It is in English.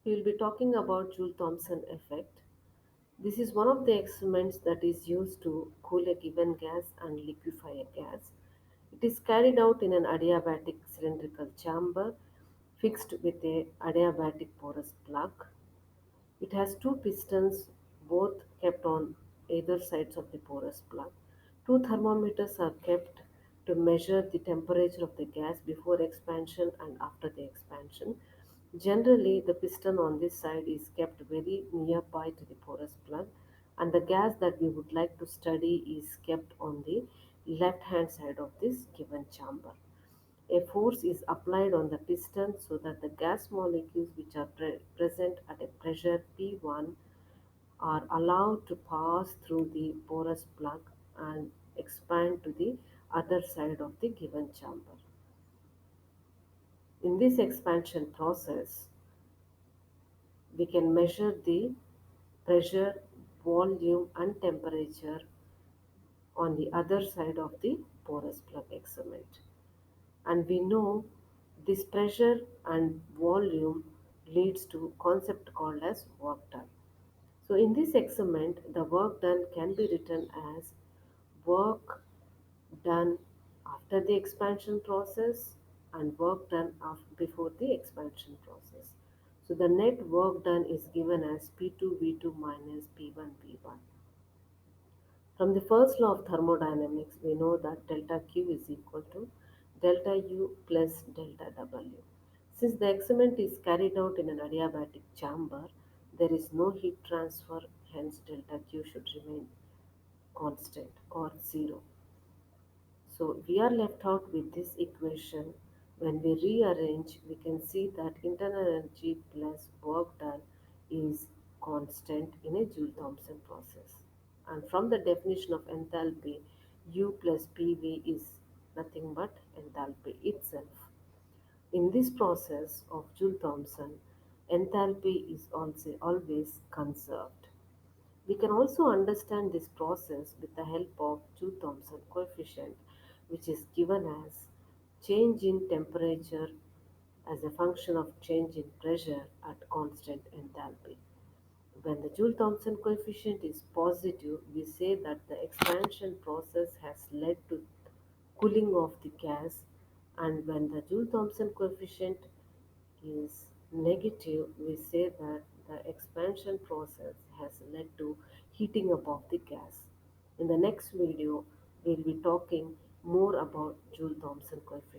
We will be talking about Joule-Thomson effect. This is one of the experiments that is used to cool a given gas and liquefy a gas. It is carried out in an adiabatic cylindrical chamber fixed with a adiabatic porous plug. It has two pistons, both kept on either sides of the porous plug. Two thermometers are kept to measure the temperature of the gas before expansion and after the expansion. Generally, the piston on this side is kept very nearby to the porous plug, and the gas that we would like to study is kept on the left hand side of this given chamber. A force is applied on the piston so that the gas molecules which are present at a pressure P1 are allowed to pass through the porous plug and expand to the other side of the given chamber. In this expansion process, we can measure the pressure, volume, and temperature on the other side of the porous plug experiment. And we know this pressure and volume leads to concept called as work done. So in this experiment, the work done can be written as work done after the expansion process and work done before the expansion process. So the net work done is given as P2 V2 minus P1 V1. From the first law of thermodynamics, we know that delta Q is equal to delta U plus delta W. Since the experiment is carried out in an adiabatic chamber, there is no heat transfer, hence delta Q should remain constant or zero. So we are left out with this equation. When we rearrange, we can see that internal energy plus work done is constant in a Joule-Thomson process. And from the definition of enthalpy, U plus PV is nothing but enthalpy itself. In this process of Joule-Thomson, enthalpy is also always conserved. We can also understand this process with the help of Joule-Thomson coefficient, which is given as change in temperature as a function of change in pressure at constant enthalpy. When the Joule-Thomson coefficient is positive, we say that the expansion process has led to cooling of the gas, and when the Joule-Thomson coefficient is negative, we say that the expansion process has led to heating up of the gas. In the next video, we'll be talking more about Joule-Thomson coefficient.